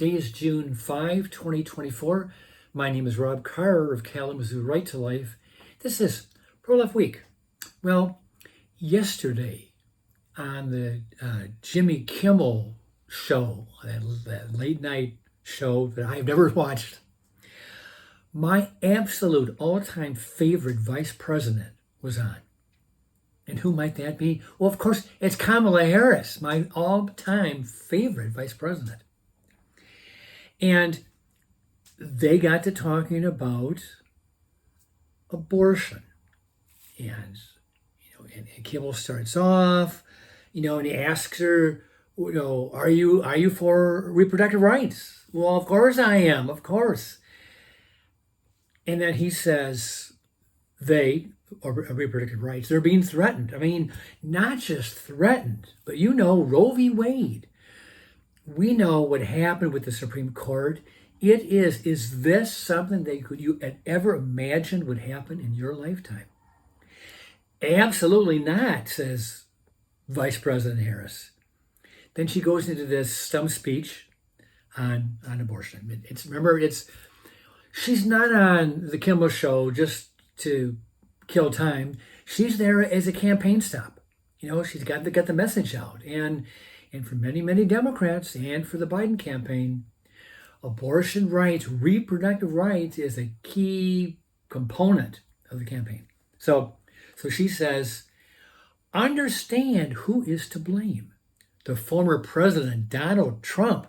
Today is June 5, 2024. My name is Rob Carr of Kalamazoo Right to Life. This is Pro-Life Week. Well, yesterday on the Jimmy Kimmel show, that late night show that I've never watched, my absolute all-time favorite vice president was on. And who might that be? Well, of course, it's Kamala Harris, my all-time favorite vice president. And they got to talking about abortion. And, and Kimmel starts off, and he asks her, are you for reproductive rights? Well, of course I am, of course. And then he says, reproductive rights, they're being threatened. I mean, not just threatened, but Roe v. Wade. We know what happened with the Supreme Court. Is this something that you ever imagined would happen in your lifetime? Absolutely not, says Vice President Harris. Then she goes into this stump speech on abortion. She's not on the Kimmel show just to kill time. She's there as a campaign stop. She's got to get the message out. And for many, many Democrats and for the Biden campaign, abortion rights, reproductive rights is a key component of the campaign. So she says, understand who is to blame. The former President Donald Trump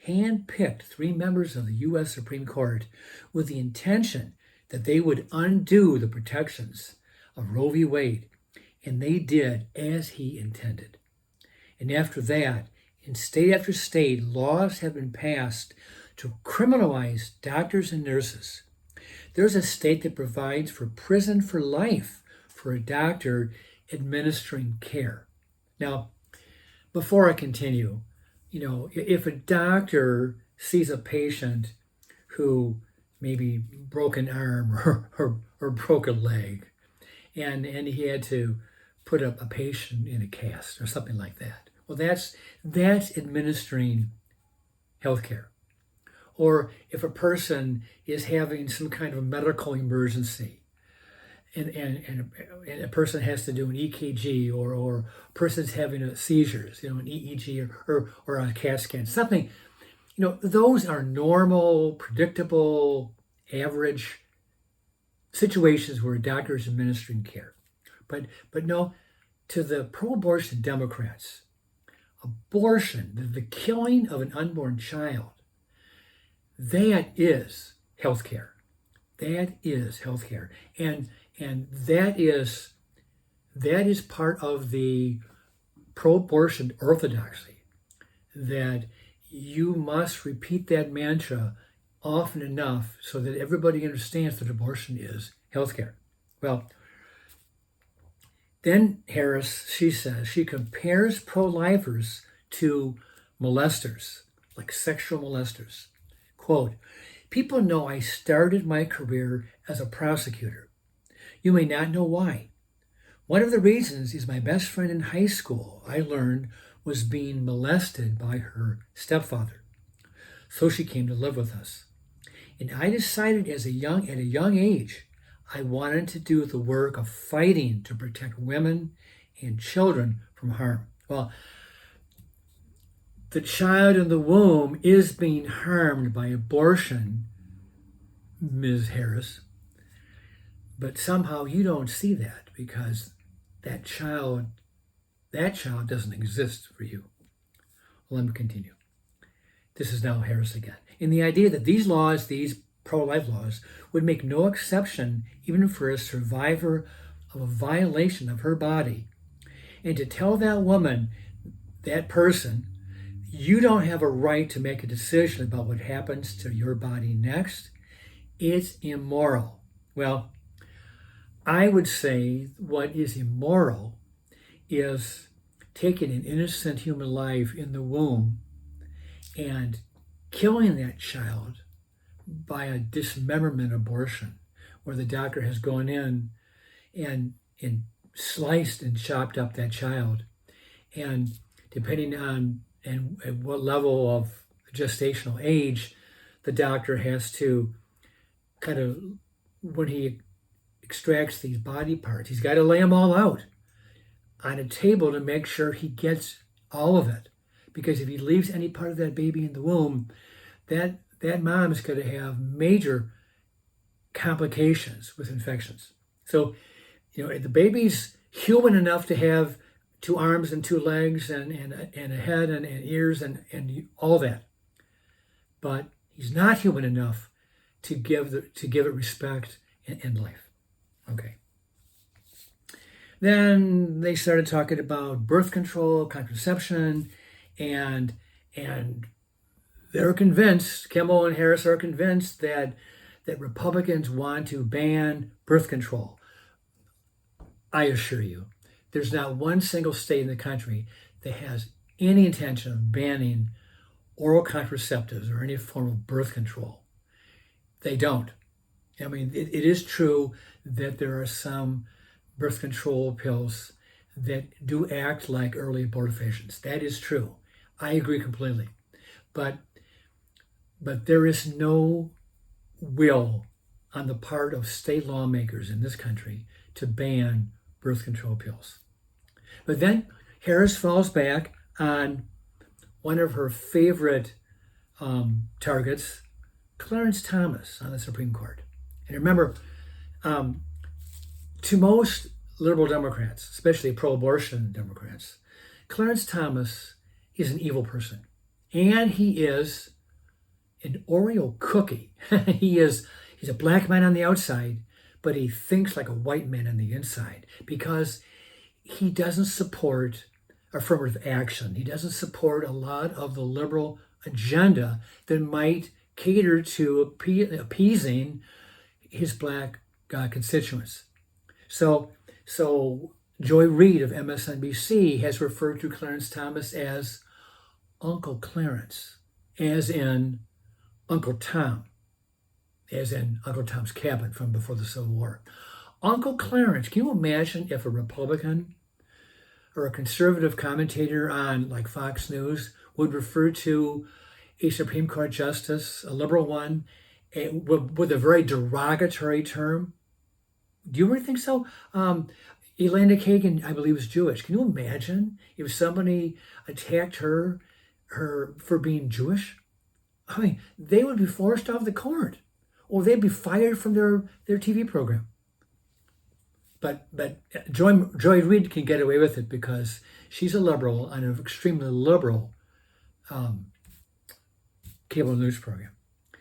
handpicked 3 members of the U.S. Supreme Court with the intention that they would undo the protections of Roe v. Wade, and they did as he intended. And after that, in state after state, laws have been passed to criminalize doctors and nurses. There's a state that provides for prison for life for a doctor administering care. Now, before I continue, if a doctor sees a patient who maybe broke an arm or broke a leg, and he had to put up a patient in a cast or something like that. Well, that's administering healthcare. Or if a person is having some kind of a medical emergency, and a person has to do an EKG, or a person's having a seizures, an EEG or a CAT scan, something, those are normal, predictable, average situations where a doctor is administering care. But no, to the pro-abortion Democrats, abortion, the killing of an unborn child, that is healthcare. That is healthcare. And that is part of the pro-abortion orthodoxy, that you must repeat that mantra often enough so that everybody understands that abortion is healthcare. Well, then Harris, she says, she compares pro-lifers to molesters, like sexual molesters. Quote, people know I started my career as a prosecutor. You may not know why. One of the reasons is my best friend in high school, I learned, was being molested by her stepfather. So she came to live with us. And I decided at a young age, I wanted to do the work of fighting to protect women and children from harm. Well, the child in the womb is being harmed by abortion, Ms. Harris. But somehow you don't see that because that child doesn't exist for you. Well, let me continue. This is now Harris again. In the idea that these laws, these pro-life laws, would make no exception even for a survivor of a violation of her body. And to tell that woman, that person, you don't have a right to make a decision about what happens to your body next, it's immoral. Well, I would say what is immoral is taking an innocent human life in the womb and killing that child by a dismemberment abortion, where the doctor has gone in and sliced and chopped up that child. And depending on what level of gestational age, the doctor has to kind of, when he extracts these body parts, he's got to lay them all out on a table to make sure he gets all of it. Because if he leaves any part of that baby in the womb, that mom is going to have major complications with infections. So, the baby's human enough to have 2 arms and 2 legs and a head and ears and all that. But he's not human enough to give it respect and life. Okay. Then they started talking about birth control, contraception, and they're convinced, Kimmel and Harris are convinced that Republicans want to ban birth control. I assure you, there's not one single state in the country that has any intention of banning oral contraceptives or any form of birth control. They don't. I mean, it is true that there are some birth control pills that do act like early abortifacients. That is true. I agree completely. But there is no will on the part of state lawmakers in this country to ban birth control pills. But then Harris falls back on one of her favorite targets, Clarence Thomas on the Supreme Court. And remember, to most liberal Democrats, especially pro-abortion Democrats, Clarence Thomas is an evil person. And he is an Oreo cookie. He's a black man on the outside, but he thinks like a white man on the inside because he doesn't support affirmative action. He doesn't support a lot of the liberal agenda that might cater to appeasing his black constituents. So Joy Reid of MSNBC has referred to Clarence Thomas as Uncle Clarence, as in Uncle Tom, as in Uncle Tom's Cabin from before the Civil War. Uncle Clarence, can you imagine if a Republican or a conservative commentator on like Fox News would refer to a Supreme Court justice, a liberal one, with a very derogatory term? Do you really think so? Elena Kagan, I believe, is Jewish. Can you imagine if somebody attacked her for being Jewish? I mean, they would be forced off the court, or they'd be fired from their TV program. But Joy Reid can get away with it because she's a liberal on an extremely liberal cable news program.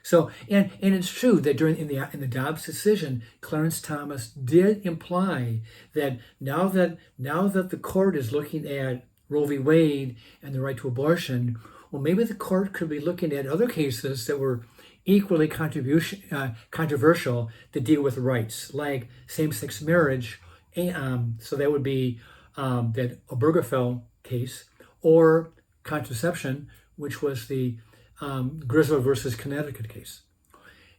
So, and it's true that in the Dobbs decision, Clarence Thomas did imply that now that the court is looking at Roe v. Wade and the right to abortion, well, maybe the court could be looking at other cases that were equally controversial that deal with rights, like same-sex marriage. So that would be that Obergefell case, or contraception, which was the Griswold versus Connecticut case.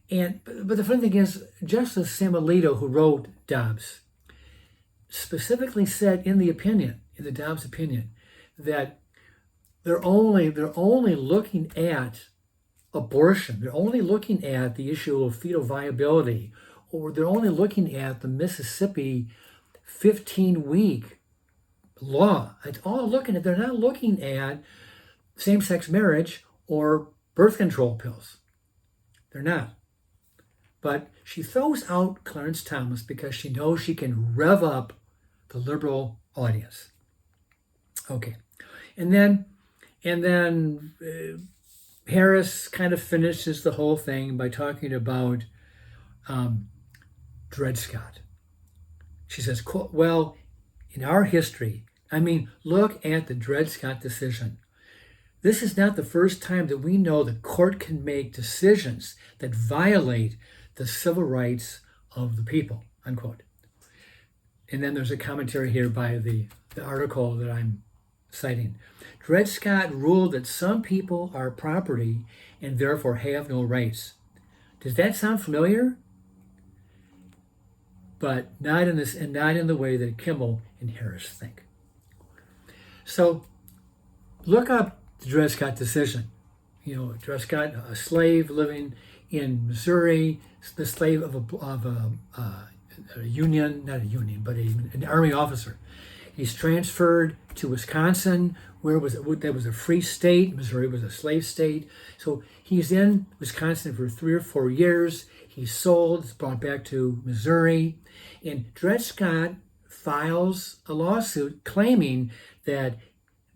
But the funny thing is, Justice Sam Alito, who wrote Dobbs, specifically said in the Dobbs opinion, that they're only looking at abortion. They're only looking at the issue of fetal viability, or they're only looking at the Mississippi 15-week law. It's all looking at. They're not looking at same-sex marriage or birth control pills. They're not. But she throws out Clarence Thomas because she knows she can rev up the liberal audience. Okay. And then Harris kind of finishes the whole thing by talking about Dred Scott. She says, quote, well, in our history, I mean, look at the Dred Scott decision. This is not the first time that we know the court can make decisions that violate the civil rights of the people, unquote. And then there's a commentary here by the article that I'm citing. Dred Scott ruled that some people are property and therefore have no rights. Does that sound familiar? But not in this, and not in the way that Kimmel and Harris think. So look up the Dred Scott decision. Dred Scott, a slave living in Missouri, the slave of a union, not a union, but an army officer. He's transferred to Wisconsin, that was a free state. Missouri was a slave state. So he's in Wisconsin for 3 or 4 years. He's sold, is brought back to Missouri. And Dred Scott files a lawsuit claiming that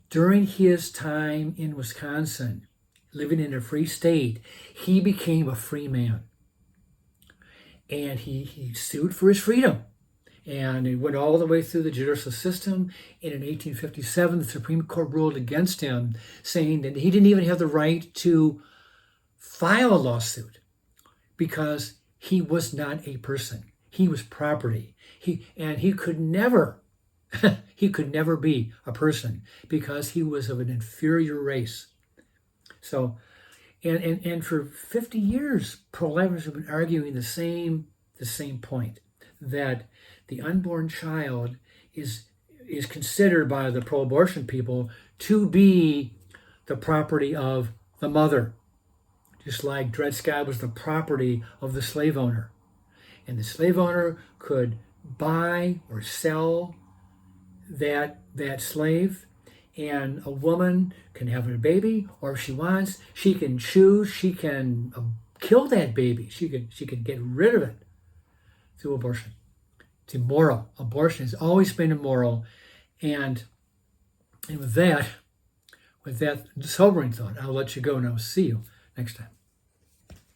during his time in Wisconsin, living in a free state, he became a free man. And he sued for his freedom. And it went all the way through the judicial system. And in 1857, the Supreme Court ruled against him, saying that he didn't even have the right to file a lawsuit because he was not a person. He was property. He could never, he could never be a person because he was of an inferior race. So, and for 50 years, pro-lifers have been arguing the same point, that the unborn child is considered by the pro-abortion people to be the property of the mother, just like Dred Scott was the property of the slave owner. And the slave owner could buy or sell that slave, and a woman can have a baby, or if she wants, she can choose, she can kill that baby. She can get rid of it through abortion. It's immoral. Abortion has always been immoral. And with that sobering thought, I'll let you go and I'll see you next time.